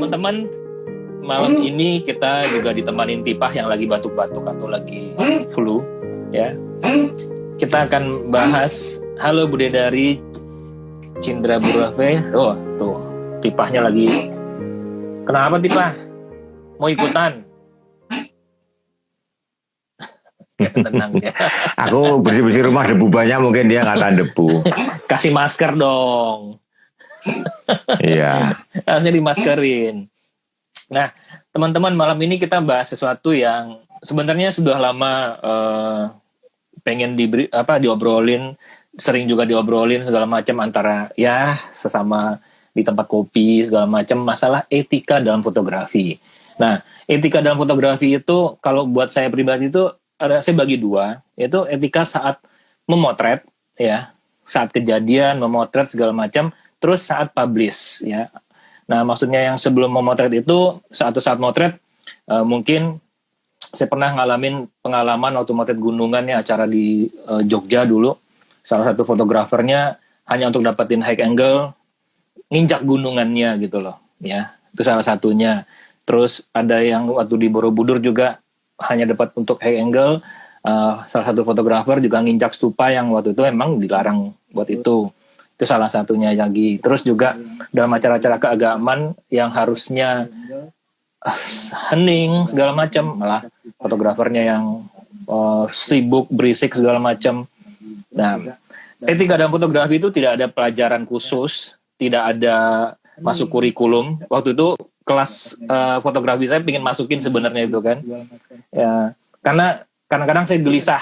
teman-teman, malam ini kita juga ditemanin Tipah yang lagi batuk-batuk atau lagi flu, ya. Kita akan bahas, halo Budedari Cindra Burafe. Oh, tuh, Tipahnya lagi. Kenapa Tipah? Mau ikutan? Tenang ya. Aku bersih-bersih rumah, debu banyak, mungkin dia nggak tahan debu. Kasih masker dong. Iya. Harusnya dimaskerin. Nah, teman-teman, malam ini kita bahas sesuatu yang sebenarnya sudah lama pengen diobrolin, sering juga diobrolin segala macam antara ya sesama di tempat kopi segala macam, masalah etika dalam fotografi. Nah, etika dalam fotografi itu kalau buat saya pribadi itu saya bagi dua, yaitu etika saat memotret, ya, saat kejadian, memotret segala macam, terus saat publish, ya. Nah, maksudnya yang sebelum memotret itu, saat motret, mungkin saya pernah ngalamin pengalaman waktu motret gunungan ya, acara di Jogja dulu, salah satu fotografernya hanya untuk dapetin high angle, nginjak gunungannya gitu loh, ya, itu salah satunya. Terus ada yang waktu di Borobudur juga, hanya dapat untuk high angle, salah satu fotografer juga nginjak stupa yang waktu itu emang dilarang buat itu salah satunya lagi. Terus juga dalam acara-acara keagamaan yang harusnya hening segala macam, malah fotografernya yang sibuk berisik segala macam. Nah, etika dalam fotografi itu tidak ada pelajaran khusus, tidak ada masuk kurikulum. Waktu itu kelas fotografi saya pengen masukin sebenarnya itu kan, ya, karena kadang-kadang saya gelisah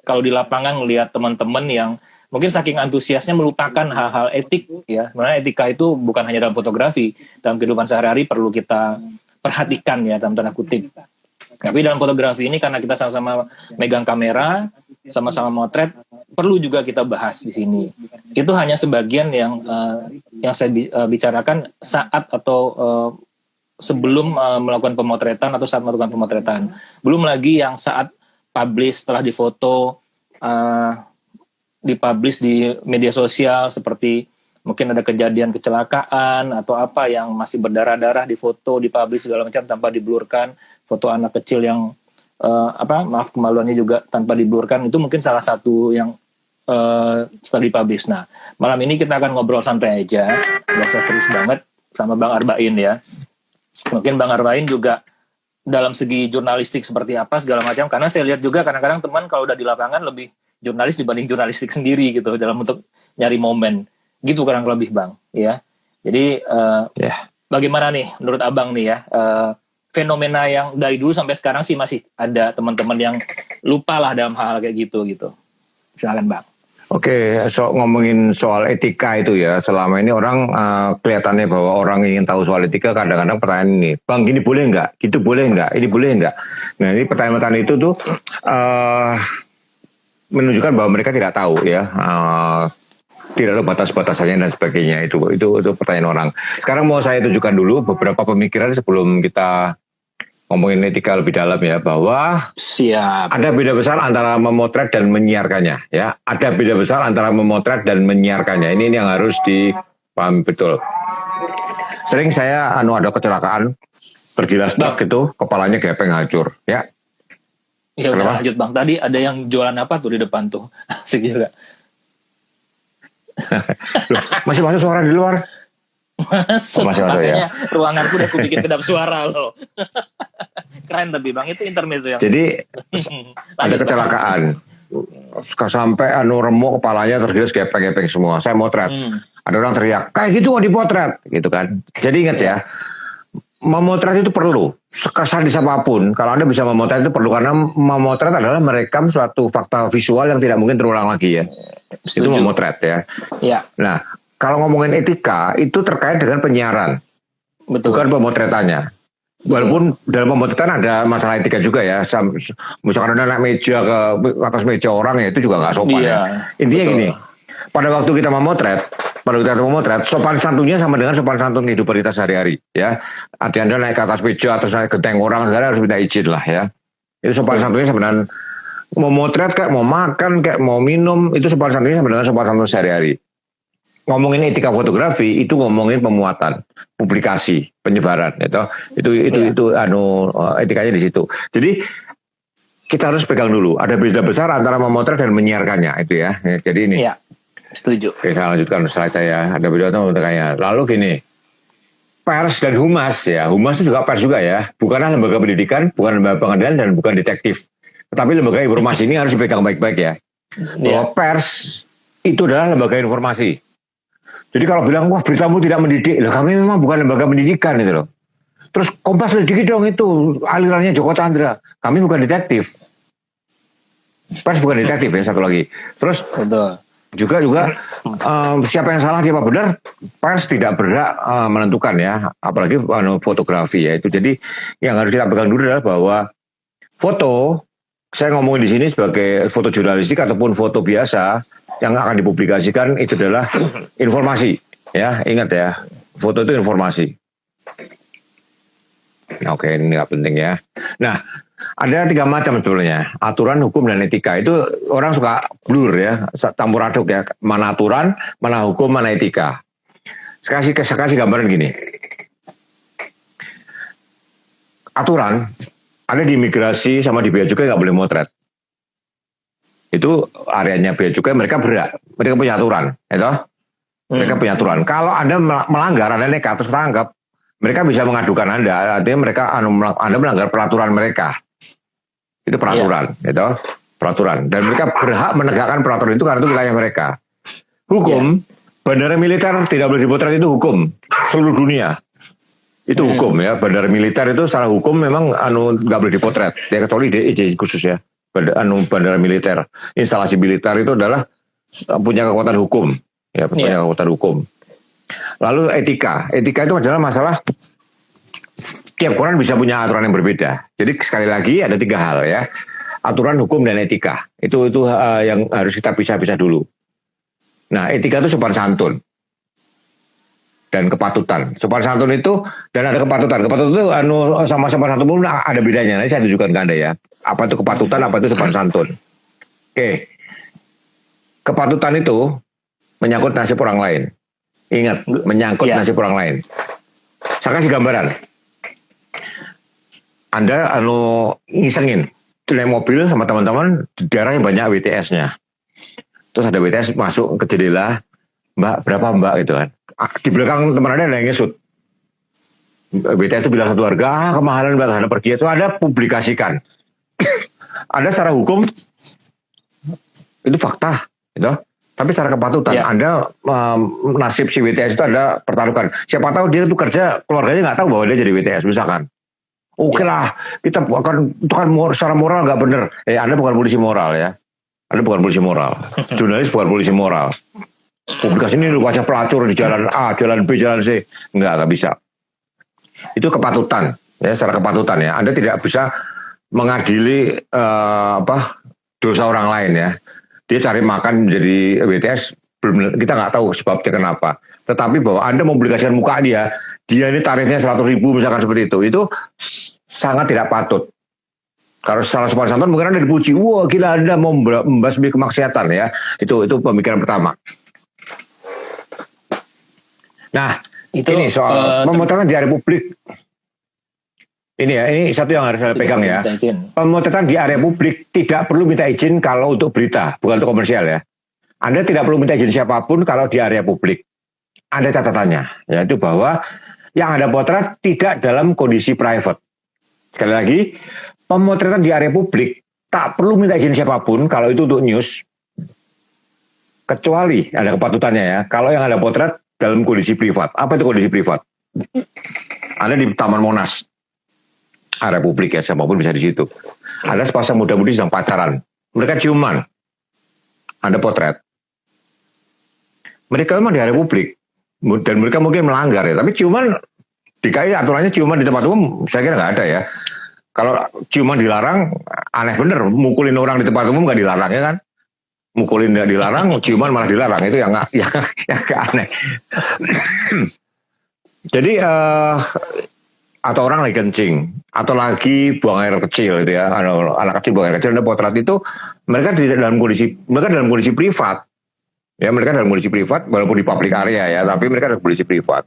kalau di lapangan melihat teman-teman yang mungkin saking antusiasnya melupakan hal-hal etik, ya. Sebenarnya etika itu bukan hanya dalam fotografi, dalam kehidupan sehari-hari perlu kita perhatikan ya, dalam tanda kutip. Tapi dalam fotografi ini karena kita sama-sama megang kamera, sama-sama motret, perlu juga kita bahas di sini. Itu hanya sebagian yang saya bicarakan saat atau sebelum melakukan pemotretan atau saat melakukan pemotretan. Belum lagi yang saat publish, setelah difoto, dipublish di media sosial, seperti mungkin ada kejadian kecelakaan atau apa yang masih berdarah-darah di foto, dipublish segala macam tanpa diblurkan, foto anak kecil yang maaf kemaluannya juga tanpa diblurkan, itu mungkin salah satu yang setelah dipublish. Nah, malam ini kita akan ngobrol santai aja, biasa serius banget sama Bang Arbain ya. Mungkin Bang Arbain juga dalam segi jurnalistik seperti apa segala macam, karena saya lihat juga kadang-kadang teman kalau udah di lapangan lebih jurnalis dibanding jurnalistik sendiri gitu dalam untuk nyari momen gitu kurang lebih Bang ya. Jadi bagaimana nih menurut Abang nih ya, fenomena yang dari dulu sampai sekarang sih masih ada teman-teman yang lupa lah dalam hal kayak gitu. Silakan Bang. Oke, ngomongin soal etika itu ya, selama ini orang kelihatannya bahwa orang ingin tahu soal etika, kadang-kadang pertanyaan ini, Bang gini boleh nggak? Gitu boleh nggak? Ini boleh nggak? Nah, ini pertanyaan-pertanyaan itu tuh menunjukkan bahwa mereka tidak tahu ya, tidak ada batas-batasannya dan sebagainya. Itu pertanyaan orang. Sekarang mau saya tunjukkan dulu beberapa pemikiran sebelum kita ngomongin etika lebih dalam ya, bahwa ada beda besar antara memotret dan menyiarkannya ya. Ada beda besar antara memotret dan menyiarkannya. Ini yang harus dipahami betul. Sering saya ada kecelakaan, bergilas tak gitu, kepalanya gepeng hancur ya. Ya udah lanjut Bang. Tadi ada yang jualan apa tuh di depan tuh? Asik juga. Masih masuk suara di luar? Masuk, makanya ruanganku udah kubikin kedap suara loh. Keren tapi Bang, itu intermezzo yang. Jadi ada kecelakaan, sampai remuk kepalanya tergilas gepeng-gepeng semua. Saya motret, ada orang teriak, kayak gitu mau dipotret, gitu kan. Jadi ingat ya, memotret itu perlu. Sekasar di siapapun, kalau Anda bisa memotret itu perlu, karena memotret adalah merekam suatu fakta visual yang tidak mungkin terulang lagi ya. Itu memotret ya. Nah, kalau ngomongin etika, itu terkait dengan penyiaran, bukan pemotretannya. Walaupun dalam pemotretan ada masalah etika juga ya. Misalkan Anda naik meja ke atas meja orang ya, itu juga nggak sopan ya. Intinya gini, pada waktu kita memotret, sopan santunnya sama dengan sopan santun kehidupan kita sehari-hari ya. Artinya Anda naik ke atas meja atau naik genteng orang, segala harus minta izin lah ya. Itu sopan santunnya sama dengan mau motret kayak mau makan kayak mau minum, itu sopan santunnya sama dengan sopan santun sehari-hari. ngomongin etika fotografi itu ngomongin pemuatan, publikasi, penyebaran, itu etikanya di situ. Jadi kita harus pegang dulu. Ada beda besar antara memotret dan menyiarkannya itu ya. Jadi ini. Iya, setuju. Oke, saya lanjutkan slide saya. Ada beda antara memotretnya. Lalu gini, pers dan humas ya. Humas itu juga pers juga ya. Bukanlah lembaga pendidikan, bukan lembaga pengadilan dan bukan detektif. Tetapi lembaga informasi ini harus dipegang baik-baik ya. Bahwa pers itu adalah lembaga informasi. Jadi kalau bilang, wah beritamu tidak mendidik, lah kami memang bukan lembaga pendidikan itu loh. Terus Kompas sedikit dong itu, alirannya Joko Chandra. Kami bukan detektif. Pers bukan detektif ya, satu lagi. Terus juga siapa yang salah, siapa benar, pers tidak berhak menentukan ya. Apalagi fotografi ya itu. Jadi yang harus kita pegang dulu adalah bahwa foto, saya ngomongin di sini sebagai foto jurnalistik ataupun foto biasa, yang akan dipublikasikan itu adalah informasi ya, ingat ya, foto itu informasi. Oke, ini nggak penting ya. Nah, ada 3 macam sebetulnya, aturan, hukum, dan etika. Itu orang suka blur ya, campur aduk ya, mana aturan, mana hukum, mana etika. Saya kasih gambaran gini. Aturan ada di imigrasi sama di bea cukai nggak boleh motret. Itu areanya bea cukai, mereka berhak, mereka punya aturan, itu mereka punya aturan. Kalau Anda melanggar, Anda nekat terus tangkap, mereka bisa mengadukan Anda, artinya Anda melanggar peraturan mereka. Itu peraturan, itu peraturan. Dan mereka berhak menegakkan peraturan itu karena itu wilayah mereka. Hukum, bandara militer tidak boleh dipotret, itu hukum seluruh dunia. Itu hukum ya, bandara militer itu secara hukum memang nggak boleh dipotret, ya kecuali izin khusus ya. Bandara militer, instalasi militer itu adalah punya kekuatan hukum, ya punya kekuatan hukum. Lalu etika itu adalah masalah tiap orang bisa punya aturan yang berbeda. Jadi sekali lagi ada 3 hal ya, aturan, hukum, dan etika. Itu yang harus kita pisah-pisah dulu. Nah, etika itu sopan santun dan kepatutan. Sopan santun itu dan ada kepatutan. Kepatutan itu sama sopan santun pun ada bedanya. Nanti saya tunjukkan ke Anda ya. Apa itu kepatutan, apa itu sopan santun. Oke. Kepatutan itu menyangkut nasib orang lain. Ingat, menyangkut nasib orang lain. Saya kasih gambaran. Anda ngisengin naik mobil sama teman-teman di daerah yang banyak WTS-nya. Terus ada WTS masuk ke jendela, Mbak, berapa Mbak gitu kan. Di belakang teman Anda ada yang ngesut. WTS itu bilang satu harga, kemahalan Mbak, Anda pergi itu Anda publikasikan. Ada secara hukum itu fakta, gitu. Tapi secara kepatutan, Anda nasib si WTS itu Anda pertaruhkan. Siapa tahu dia itu kerja, keluarganya nggak tahu bahwa dia jadi WTS, misalkan. Oke lah, kita akan itu kan secara moral nggak benar. Anda bukan polisi moral ya. Anda bukan polisi moral. Jurnalis bukan polisi moral. Publikasi ini lu baca pelacur di jalan A, jalan B, jalan C, nggak bisa. Itu kepatutan, ya secara kepatutan ya. Anda tidak bisa mengadili dosa orang lain ya. Dia cari makan menjadi WTS, kita nggak tahu sebabnya kenapa. Tetapi bahwa Anda mempublikasikan muka dia ini tarifnya 100.000 misalkan seperti itu sangat tidak patut. Kalau secara sopan santun mungkin Anda dipuji, wah gila Anda mau membasmi kemaksiatan ya. Itu pemikiran pertama. Nah, ini soal pemotretan di area publik. Ini satu yang harus saya pegang ya. Pemotretan di area publik tidak perlu minta izin kalau untuk berita, bukan untuk komersial ya. Anda tidak perlu minta izin siapapun kalau di area publik. Ada catatannya, yaitu bahwa yang Anda potret tidak dalam kondisi private. Sekali lagi, pemotretan di area publik tak perlu minta izin siapapun kalau itu untuk news. Kecuali ada kepatutannya ya. Kalau yang Anda potret dalam kondisi privat. Apa itu kondisi privat? Anda di Taman Monas. Area publik ya, siapapun bisa di situ. Ada sepasang muda-mudi sedang pacaran. Mereka ciuman. Anda potret. Mereka memang di area publik. Dan mereka mungkin melanggar ya. Tapi ciuman, DKI aturannya ciuman di tempat umum, saya kira nggak ada ya. Kalau ciuman dilarang, aneh bener. Mukulin orang di tempat umum nggak dilarang ya kan? Mukulin nggak dilarang, ciuman malah dilarang. Itu yang aneh. Jadi, atau orang lagi kencing, atau lagi buang air kecil gitu ya, anak kecil buang air kecil, Anda potret itu, mereka dalam kondisi privat, Ya mereka adalah polisi privat, walaupun di public area ya, tapi mereka adalah polisi privat.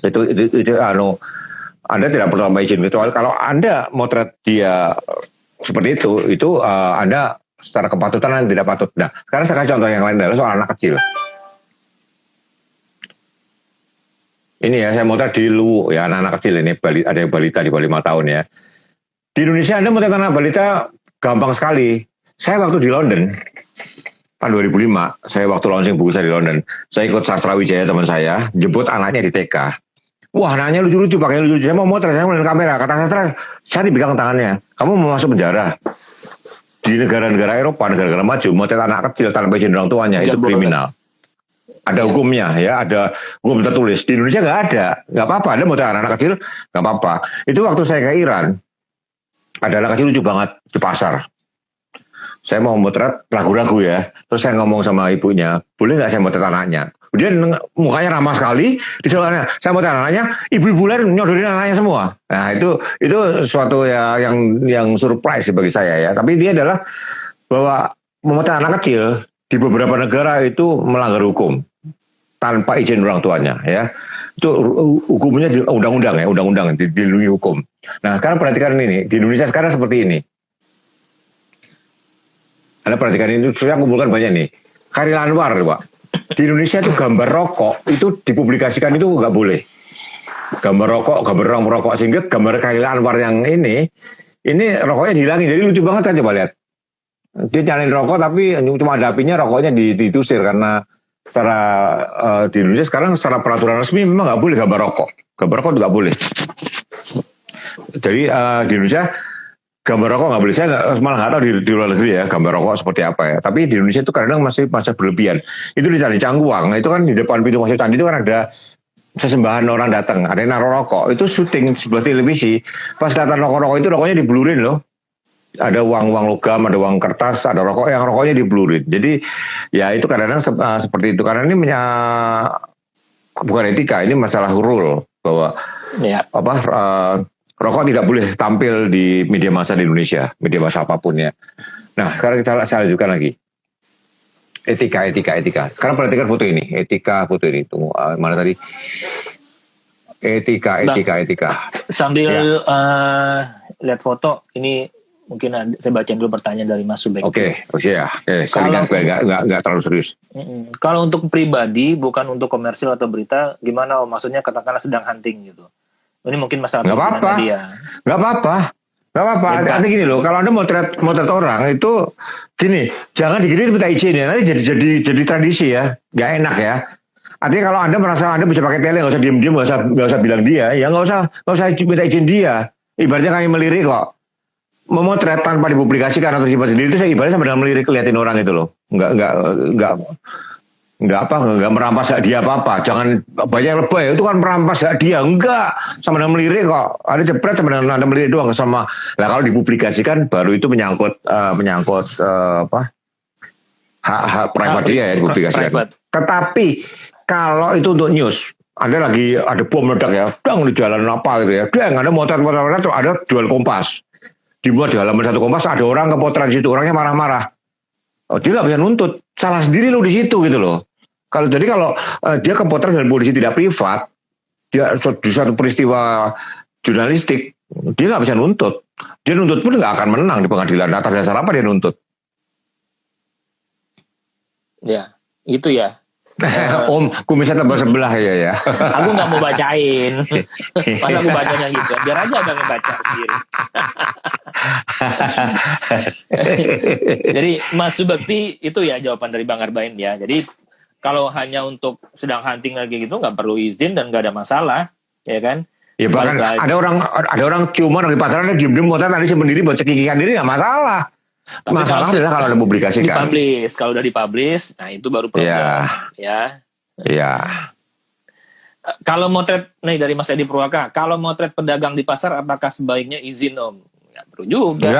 Itu Anda tidak perlu tambah izin, kecuali kalau Anda motret dia seperti itu Anda secara kepatutan Anda tidak patut. Nah, sekarang saya kasih contoh yang lain adalah soal anak kecil. Ini ya, saya motret di Luwu ya, anak-anak kecil ini, ada yang balita di bawah 5 tahun ya. Di Indonesia Anda motret anak balita gampang sekali. Saya waktu di London, tahun 2005, saya waktu launching buku saya di London, saya ikut Sastra Wijaya teman saya, jemput anaknya di TK. Wah, anaknya lucu-lucu, pakai lucu. Saya mau motret, saya mau lihat kamera. Kata Sastra, saya dipegang tangannya. Kamu mau masuk penjara? Di negara-negara Eropa, negara-negara maju, motret anak kecil tanpa izin orang tuanya, itu kriminal. Ada hukumnya, ya, ada hukum tertulis. Di Indonesia nggak ada, nggak apa-apa. Ada motret anak kecil, nggak apa-apa. Itu waktu saya ke Iran, ada anak kecil lucu banget di pasar. Saya mau motret ragu-ragu ya. Terus saya ngomong sama ibunya, boleh nggak saya motret anaknya? Dia mukanya ramah sekali. Disuruh saya motret anaknya, ibu-ibu lain nyodorin anaknya semua. Nah itu suatu ya yang surprise bagi saya ya. Tapi dia adalah bahwa memotret anak kecil di beberapa negara itu melanggar hukum tanpa izin orang tuanya ya. Itu hukumnya di undang-undang ya, undang-undang dilindungi hukum. Nah sekarang perhatikan ini, di Indonesia sekarang seperti ini. Anda perhatikan ini, saya kumpulkan banyak nih. Khairil Anwar, Pak. Di Indonesia itu gambar rokok itu dipublikasikan itu nggak boleh. Gambar rokok, gambar orang merokok, sehingga gambar Khairil Anwar yang ini rokoknya dihilangin. Jadi lucu banget kan, coba lihat. Dia nyalain rokok tapi cuma ada apinya, rokoknya ditusir karena secara di Indonesia sekarang secara peraturan resmi memang nggak boleh gambar rokok. Gambar rokok nggak boleh. Jadi di Indonesia gambar rokok nggak boleh. Saya malah nggak tahu di luar negeri ya gambar rokok seperti apa ya. Tapi di Indonesia itu kadang masih berlebihan. Itu di Candi Cangkuang, itu kan di depan pintu masuk candi itu kan ada sesembahan orang datang, ada yang naruh rokok. Itu syuting sebuah televisi. Pas datang rokok-rokok itu rokoknya diblurin loh. Ada uang logam, ada uang kertas, ada rokok yang rokoknya diblurin. Jadi ya itu kadang-kadang seperti itu. Karena ini bukan etika, ini masalah rule bahwa rokok tidak boleh tampil di media massa di Indonesia, media massa apapun ya. Nah, sekarang saya lanjutkan lagi. Etika. Sekarang perhatikan foto ini, foto ini. Tunggu, mana tadi? Etika. Sambil lihat foto, ini mungkin saya bacain dulu pertanyaan dari Mas Subek. Oke. Sekalian nggak terlalu serius. Kalau untuk pribadi, bukan untuk komersil atau berita, gimana? Maksudnya katakanlah sedang hunting gitu. Ini mungkin masalah dia. Gak apa-apa. Nanti gini loh, kalau Anda motret orang itu gini, jangan digini minta izin ya. Nanti jadi tradisi ya, nggak enak ya. Artinya kalau Anda merasa Anda bisa pakai tele, nggak usah diem-diem, nggak usah bilang dia, ya nggak usah minta izin dia. Ibaratnya kami melirik kok. Memotret tanpa dipublikasikan atau disimpan sendiri itu saya ibaratnya sama dengan melirik liatin orang itu loh. Nggak merampas hak dia apa-apa. Jangan banyak lebay, itu kan merampas hak dia. Enggak, sama dengan melirik kok. Ada jepret sama dengan Anda melirik doang sama. Nah kalau dipublikasikan baru itu menyangkut hak private dia ya dipublikasikan. Tetapi kalau itu untuk news, ada bom meledak ya, dang di jalan apa gitu ya, dang ada motret ada jual Kompas. Dibuat di halaman satu Kompas ada orang kepotret di situ, orangnya marah-marah. Dia nggak bisa nuntut, salah sendiri lo di situ gitu loh. Kalau dia kepotret dan polisi tidak privat, dia di suatu peristiwa jurnalistik, dia nggak bisa nuntut. Dia nuntut pun nggak akan menang di pengadilan. Atas dasar apa dia nuntut? Ya, itu ya. Om, kumisnya tebal sebelah ya. Aku nggak mau bacain. Masa aku bacanya gitu? Biar aja abang yang baca sendiri. Jadi Mas Subekti itu ya jawaban dari Bang Arbain ya. Jadi kalau hanya untuk sedang hunting lagi gitu nggak perlu izin dan nggak ada masalah, ya kan? Ya bahkan ada orang cuma di pasaran diem-diem motret tadi sendiri buat cekikikan diri nggak masalah. Tapi masalah adalah kalau ada publikasikan. Kalau udah dipublish, nah itu baru problem. Ya. Kalau motret nih dari Mas Edi Purwaka, kalau motret pedagang di pasar, apakah sebaiknya izin Om? Nggak perlu juga.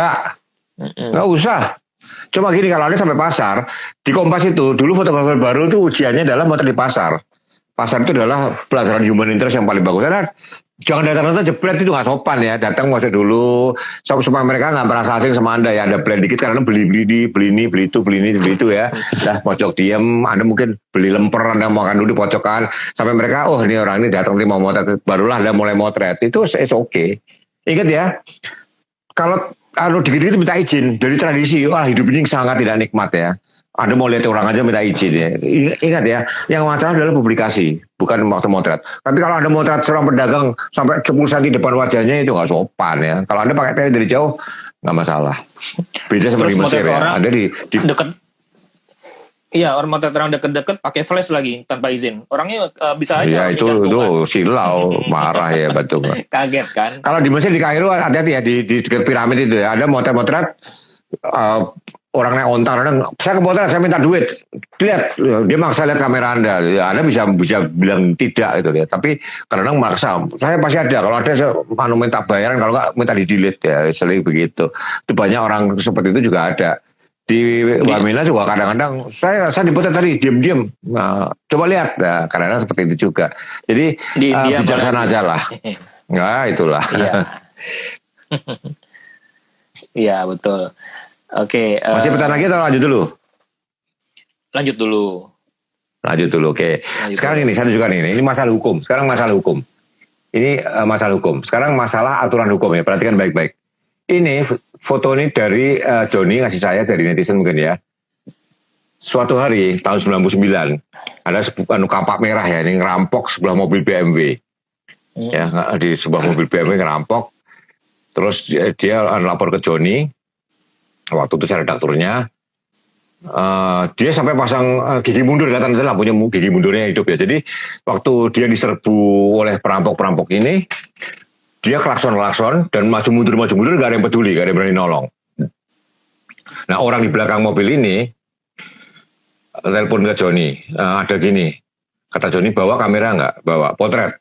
Nggak usah. Cuma gini, kalau Anda sampai pasar, di Kompas itu dulu fotografer baru itu ujiannya adalah motret di pasar. Pasar itu adalah pelajaran human interest yang paling bagus. Karena Jangan datang-datang jebret, itu nggak sopan ya. Datang masuk dulu supaya mereka nggak merasa asing sama Anda ya. Ada brand dikit karena beli ini, beli itu ya. Dah pojok diem, Anda mungkin beli lemper, Anda makan dulu di pojokan sampai mereka, oh ini orang ini datang mau motret, barulah Anda mulai motret. Itu it's okay. Ingat ya, kalau dikit-dikit minta izin dari tradisi, wah hidup ini sangat tidak nikmat ya. Anda mau lihat orang aja minta izin ya. Ingat ya, yang masalah adalah publikasi, bukan waktu motret. Tapi kalau Anda motret seorang pedagang sampai 10 cm depan wajahnya itu nggak sopan ya. Kalau Anda pakai tele dari jauh nggak masalah. Beda sama di Mesir ya. Ada di dekat. Iya, orang motret orang deket-deket pakai flash lagi tanpa izin. Orangnya bisa aja. Ya itu silau, marah ya betul. Kaget kan. Kalau di Mesir di Kairo hati-hati ya di dekat piramid itu ya. Ada motret-motret. Orang naik ontar, saya kepotret, saya minta duit. Lihat, dia maksa lihat kamera Anda. Ya, Anda bisa bilang tidak itu ya. Tapi kadang-kadang maksa. Saya pasti ada. Kalau ada saya minta bayaran, kalau nggak minta di delete ya. Sering begitu. Itu banyak orang seperti itu juga ada. Di Wamena juga kadang-kadang saya dipotret tadi diam-diam. Nah, coba lihat. Nah, kadang-kadang seperti itu juga. Jadi bijaksana aja lah. Nah, itulah. Iya. Iya, betul. Oke. Masih pertanyaan lagi atau lanjut dulu? Lanjut dulu. Oke. Sekarang ini saya tunjukkan ini masalah hukum. Sekarang masalah hukum. Ini masalah hukum. Sekarang masalah aturan hukum ya. Perhatikan baik-baik. Ini foto ini dari Joni ngasih saya dari netizen mungkin ya. Suatu hari tahun 99 ada kapak merah ya, ini ngerampok sebuah mobil BMW. Ya, di sebuah mobil BMW ngerampok. Terus dia lapor ke Joni. Waktu itu saya redakturnya, dia sampai pasang gigi mundur, kelihatan aja lampunya gigi mundurnya hidup ya. Jadi waktu dia diserbu oleh perampok-perampok ini, dia klakson dan maju mundur nggak ada yang peduli, nggak ada yang berani nolong. Nah orang di belakang mobil ini telepon ke Joni, ada gini, kata Joni bawa kamera nggak, bawa potret.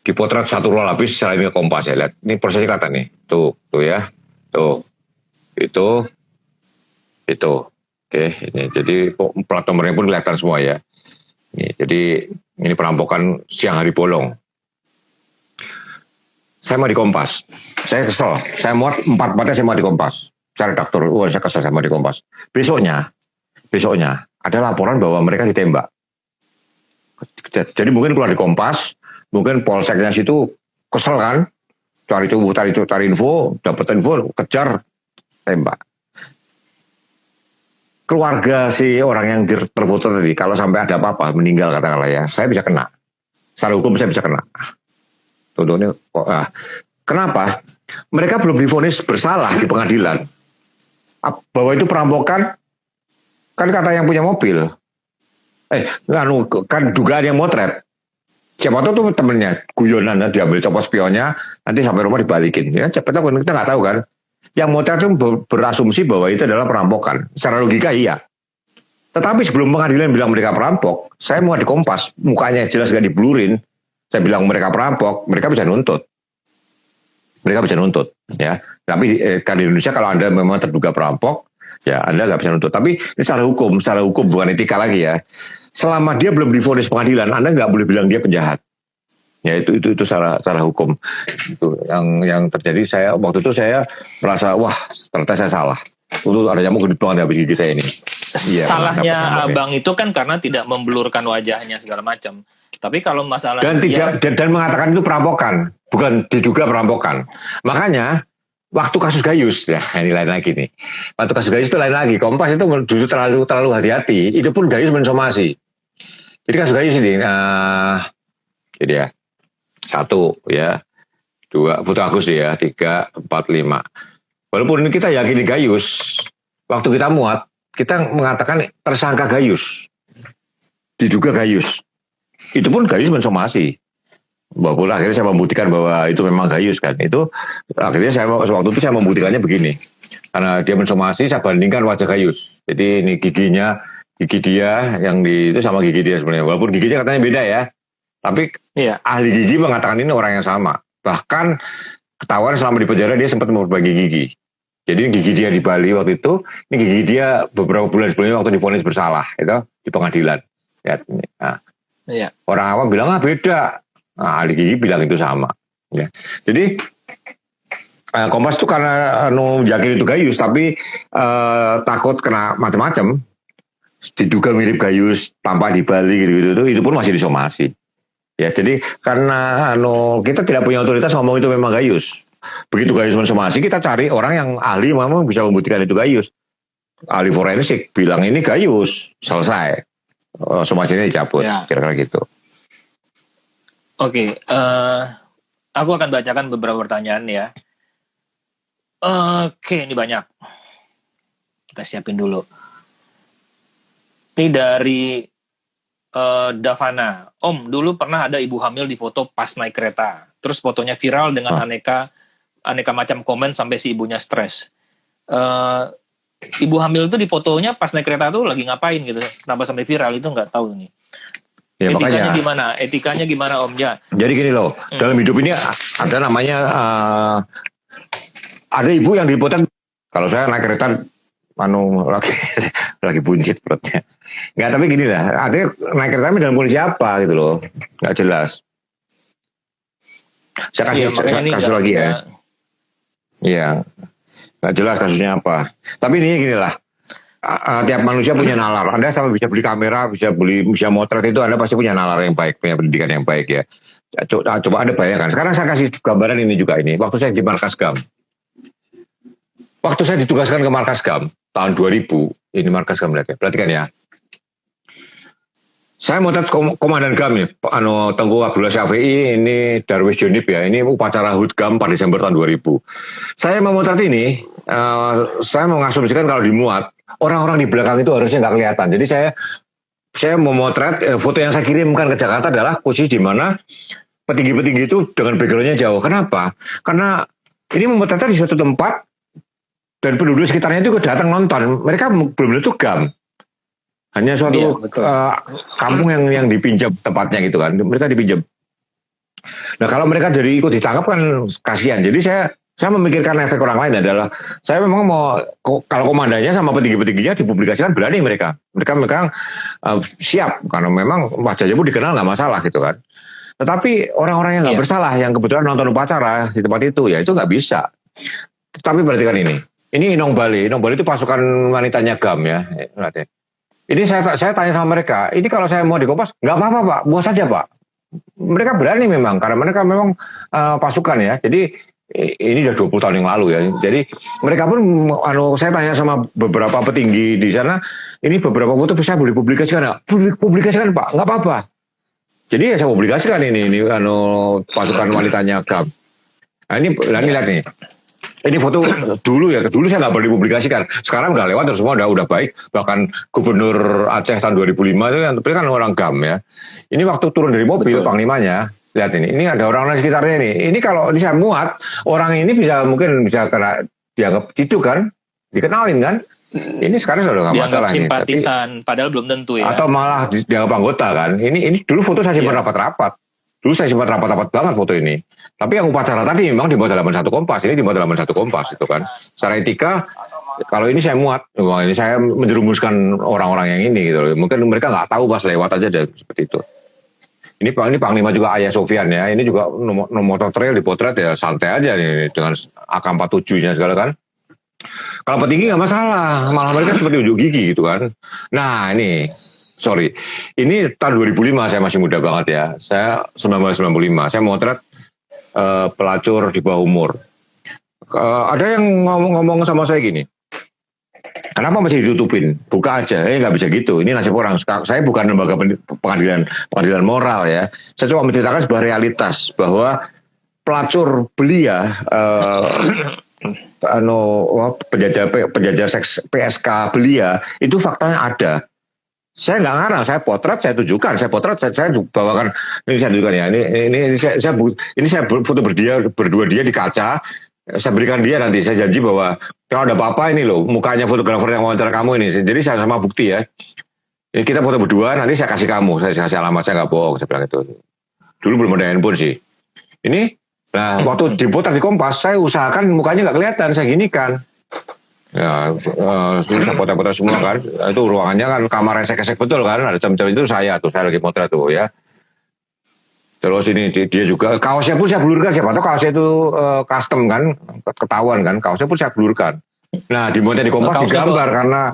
Dipotret satu roll habis, setelah ini ke Kompas ya, lihat ini prosesnya kelihatan nih, tuh ya, tuh. Itu oke ini jadi plat nomornya pun kelihatan semua ya ini, jadi ini perampokan siang hari bolong. Saya mau di Kompas, saya kesel, saya muat 4-4nya saya mau di Kompas, saya redaktur, saya kesel saya mau di Kompas. Besoknya ada laporan bahwa mereka ditembak. Jadi mungkin keluar di Kompas, mungkin polseknya situ kesel kan, cari info, dapat info, kejar, tembak. Keluarga si orang yang terfoto tadi, kalau sampai ada apa-apa, meninggal katakanlah ya, saya bisa kena. Secara hukum saya bisa kena. Contohnya, kenapa? Mereka belum divonis bersalah di pengadilan. Bahwa itu perampokan, kan kata yang punya mobil. Kan dugaan yang motret. Siapa tahu tuh temennya, guyonan, diambil copot spionnya, nanti sampai rumah dibalikin. Ya, siapa tahu, kita nggak tahu kan. Yang motret itu berasumsi bahwa itu adalah perampokan. Secara logika iya. Tetapi sebelum pengadilan bilang mereka perampok, saya mau di Kompas, mukanya jelas gak diblurin. Saya bilang mereka perampok, mereka bisa nuntut. Ya. Tapi kan di Indonesia kalau Anda memang terduga perampok, ya Anda nggak bisa nuntut. Tapi ini secara hukum bukan etika lagi ya. Selama dia belum divonis pengadilan, Anda nggak boleh bilang dia penjahat. Ya itu secara hukum itu yang terjadi. Saya waktu itu saya merasa wah ternyata saya salah. Itu ada nyamuk di tuangan habis gigi saya ini. Iya, salahnya abang itu kan karena tidak memblurkan wajahnya segala macam. Tapi kalau masalah dan mengatakan itu perampokan, bukan diduga perampokan. Makanya waktu kasus Gayus ya ini lain lagi nih. Waktu kasus Gayus itu lain lagi. Kompas itu justru terlalu hati-hati. Itu pun Gayus mensomasi. Jadi kasus Gayus ini, jadi ya. 1 ya, 2 foto Agus ya, 3, 4, 5. Walaupun kita yakini Gayus, waktu kita muat, kita mengatakan tersangka Gayus, diduga Gayus. Itu pun Gayus mensomasi. Walaupun akhirnya saya membuktikan bahwa itu memang Gayus kan. Itu akhirnya waktu itu saya membuktikannya begini. Karena dia mensomasi, saya bandingkan wajah Gayus. Jadi ini gigi dia yang itu sama gigi dia sebenarnya. Walaupun giginya katanya beda ya. Tapi ahli gigi mengatakan ini orang yang sama. Bahkan ketahuan selama di penjara dia sempat berbagi gigi. Jadi gigi dia di Bali waktu itu, ini gigi dia beberapa bulan sebelumnya waktu divonis bersalah itu di pengadilan. Ya, nah, orang awam bilang beda. Nah, ahli gigi bilang itu sama. Ya. Jadi Kompas itu karena yakin itu Gayus, tapi takut kena macam-macam, diduga mirip Gayus tanpa dibalik gitu, itu pun masih disomasi. Ya, jadi karena kita tidak punya otoritas ngomong itu memang Gayus. Begitu Gayus mensomasi, kita cari orang yang ahli memang bisa membuktikan itu Gayus. Ahli forensik bilang ini Gayus, selesai. Somasinya dicabut, kira-kira gitu. Oke, aku akan bacakan beberapa pertanyaan ya. Oke, ini banyak. Kita siapin dulu. Ini dari Davana. Om, dulu pernah ada ibu hamil di foto pas naik kereta. Terus fotonya viral dengan aneka macam komen sampai si ibunya stres. Ibu hamil itu di fotonya pas naik kereta tuh lagi ngapain gitu? Kenapa sampai viral itu nggak tahu nih. Ya, etikanya makanya gimana? Etikanya gimana Om Ja? Jadi gini loh, dalam hidup ini ada namanya ada ibu yang dipotret. Kalau saya naik kereta lagi buncit perutnya. Nggak, tapi gini lah, artinya naik kereta dalam kondisi apa gitu loh, nggak jelas. Saya kasih lagi ya. Iya, nggak jelas kasusnya apa. Tapi ini gini lah, tiap manusia punya nalar. Anda sama bisa beli kamera, bisa motret itu, Anda pasti punya nalar yang baik, punya pendidikan yang baik ya. Coba Anda bayangkan. Sekarang saya kasih gambaran ini juga ini. Waktu saya di Markas GAM. Waktu saya ditugaskan ke Markas GAM tahun 2000, ini Markas GAM lihat ya. Perhatikan ya. Saya motret komandan GAM nih, Tengku Abdullah Syafi'i, ini Darwis Junib ya. Ini upacara HUT GAM pada Desember tahun 2000. Saya memotret ini, saya mengasumsikan kalau dimuat, orang-orang di belakang itu harusnya nggak kelihatan. Jadi saya memotret foto yang saya kirimkan ke Jakarta adalah posisi di mana petinggi-petinggi itu dengan backgroundnya jauh. Kenapa? Karena ini memotretnya di suatu tempat dan penduduk sekitarnya itu datang nonton. Mereka belum tentu GAM. Hanya suatu kampung yang dipinjam tempatnya gitu kan. Mereka dipinjam. Nah kalau mereka jadi ikut ditangkap kan kasihan. Jadi saya memikirkan efek orang lain adalah saya memang mau kalau komandannya sama petinggi-petingginya dipublikasikan berani mereka siap karena memang wajahnya pun dikenal nggak masalah gitu kan. Tetapi orang-orang yang nggak bersalah yang kebetulan nonton upacara di tempat itu ya itu nggak bisa. Tapi perhatikan ini Inong Bali itu pasukan wanitanya GAM ya. Ini saya tanya sama mereka, ini kalau saya mau di Kompas nggak apa-apa Pak, buat saja Pak. Mereka berani memang karena mereka memang pasukan ya. Jadi ini udah 20 tahun yang lalu ya. Jadi mereka pun saya tanya sama beberapa petinggi di sana, ini beberapa foto bisa boleh publikasikan nggak? Publikasikan Pak, nggak apa-apa. Jadi ya saya publikasikan ini pasukan wanitanya GAM. Nah ini lihat nih. Ini foto dulu saya nggak boleh dipublikasikan. Sekarang udah lewat terus semua udah baik. Bahkan Gubernur Aceh tahun 2005 itu kan orang GAM ya. Ini waktu turun dari mobil panglimanya, lihat ini ada orang lain sekitarnya ini. Ini kalau saya muat orang ini mungkin bisa kena dianggap itu kan, dikenalin kan. Ini sekarang sudah nggak masalah ini. Simpatisan, padahal belum tentu ya. Atau malah dianggap anggota kan. Ini dulu foto saya simpan rapat-rapat. Dulu saya simpan rapat-rapat banget foto ini. Tapi yang upacara tadi memang dibuat dalam satu Kompas. Ini dibuat dalam satu Kompas itu kan. Secara etika, kalau ini saya muat. Ini saya menjerumuskan orang-orang yang ini gitu. Mungkin mereka nggak tahu pas lewat aja deh seperti itu. Ini Panglima juga Ayah Sofyan ya. Ini juga motor trail dipotret ya santai aja nih dengan AK-47-nya segala kan. Kalau petinggi nggak masalah. Malah mereka seperti unjuk gigi gitu kan. Nah ini... Sorry, ini tahun 2005 saya masih muda banget ya. Saya 1995, saya motret pelacur di bawah umur. Ada yang ngomong sama saya gini, kenapa masih ditutupin? Buka aja, nggak bisa gitu. Ini nasib orang. Saya bukan lembaga pengadilan moral ya. Saya cuma menceritakan sebuah realitas bahwa pelacur belia, penjajah seks PSK belia itu faktanya ada. Saya nggak ngarang, saya potret, saya tunjukkan, saya bawakan, ini saya tunjukkan ya, ini saya foto berdua dia di kaca, saya berikan dia nanti, saya janji bahwa kalau ada apa-apa ini loh, mukanya fotografer yang wawancara kamu ini, jadi saya sama bukti ya, ini kita foto berdua, nanti saya kasih kamu, saya kasih alamat, saya nggak bohong, saya bilang itu, dulu belum ada handphone sih, ini, nah waktu dipotret di Kompas, saya usahakan mukanya nggak kelihatan, saya ginikan. Ya, saya potret-potret semua kan. Itu ruangannya kan kamar esek-esek betul kan. Ada jam-jam itu saya lagi potret tuh ya. Terus ini dia juga kaosnya pun saya blurkan, siapa tahu kaosnya itu custom kan, ketahuan kan, kaosnya pun saya blurkan. Nah di Monte di Kompas digambar karena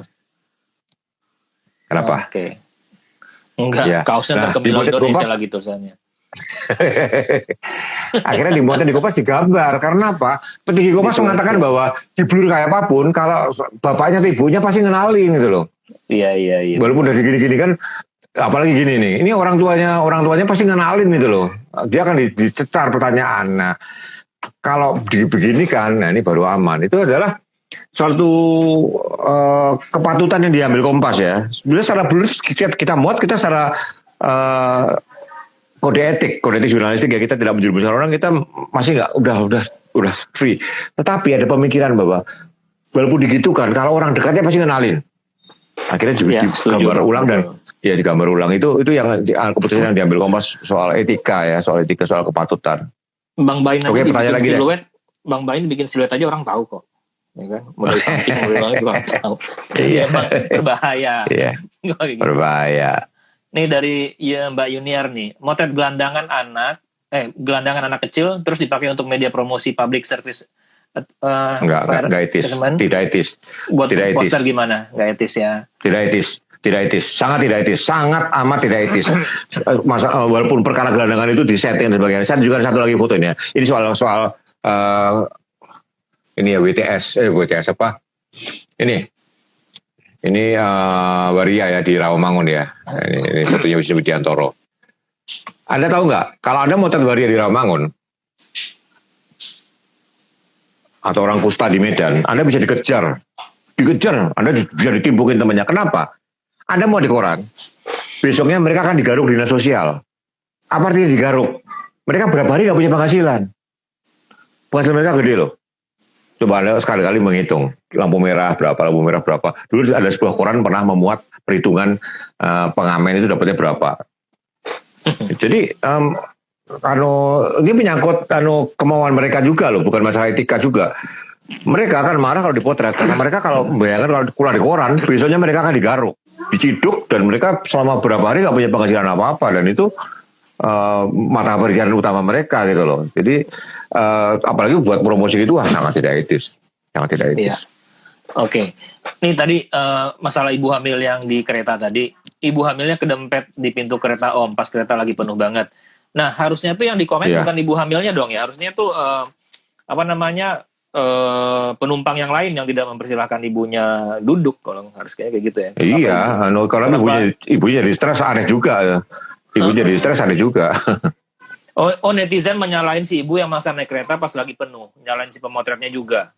kenapa? Oke. Enggak, Ya. kaosnya Nah, terkembil di Indonesia Kompas- lagi tulisannya. Akhirnya di Monte di Kompas digambar karena apa? Petinggi Kompas Itu mengatakan sih. bahwa di blur kayak apapun, kalau bapaknya atau ibunya pasti ngenalin gitu loh. Iya. Walaupun dari gini-gini kan, apalagi gini nih, ini orang tuanya pasti ngenalin gitu loh. Dia akan dicecar pertanyaan. Nah, kalau begini kan, nah ini baru aman. Itu adalah suatu kepatutan yang diambil Kompas ya. Sebenarnya secara blur kita muat, kita secara kode etik jurnalistik ya, kita tidak menjerumuskan orang, kita masih nggak udah free. Tetapi ada pemikiran bahwa walaupun digitukan, kalau orang dekatnya pasti ngenalin. Akhirnya digambar ulang dan ya digambar ulang itu yang keputusan yang diambil Kompas soal etika ya, soal kepatutan. Bang Bain aja pertanyaan lagi siluet, Bang Bain bikin siluet aja orang tahu kok. Ya kan? Mulai samping mulai banget orang tahu. Jadi emang berbahaya. Iya. Berbahaya. Nih dari Mbak Yuniar nih, motret gelandangan anak kecil terus dipakai untuk media promosi public service. Enggak etis. Tidak etis. Buat tidak poster etis. gimana? Enggak etis ya. Tidak etis, sangat tidak etis, sangat amat tidak etis. Walaupun perkara gelandangan itu disetting dan sebagainya. Saya juga ada satu lagi fotonya. Ini soal ini ya WTS apa? Ini Waria ya di Rawamangun ya. Ini fotonya Wisnu Widiantoro. Anda tahu nggak? Kalau Anda mau Waria di Rawamangun atau orang Kusta di Medan, Anda bisa dikejar, Anda bisa ditimpukin temannya. Kenapa? Anda mau di koran, besoknya mereka akan digaruk dinas sosial. Apa artinya digaruk? Mereka berapa hari nggak punya penghasilan? Penghasilan mereka gede loh. Coba Anda sekali-kali menghitung lampu merah berapa. Dulu ada sebuah koran pernah memuat perhitungan pengamen itu dapatnya berapa. Jadi ini menyangkut kemauan mereka juga loh, bukan masalah etika juga. Mereka akan marah kalau dipotret karena mereka kalau membayangkan kalau keluar di koran, besoknya mereka akan digaruk, diciduk, dan mereka selama berapa hari nggak punya penghasilan apa-apa, dan itu mata pencarian utama mereka gitu loh. Jadi apalagi buat promosi itu sangat tidak etis. Iya. Oke. Nih tadi masalah ibu hamil yang di kereta tadi, ibu hamilnya kedempet di pintu kereta Om pas kereta lagi penuh banget. Nah, harusnya tuh yang dikomen bukan ibu hamilnya dong ya. Harusnya tuh penumpang yang lain yang tidak mempersilahkan ibunya duduk, kalau harus kayak gitu ya. Iya, kalau ibunya jadi stres aneh juga ya. Ibunya jadi stres aneh juga. Oh, netizen menyalahin si ibu yang masa naik kereta pas lagi penuh, nyalahin si pemotretnya juga.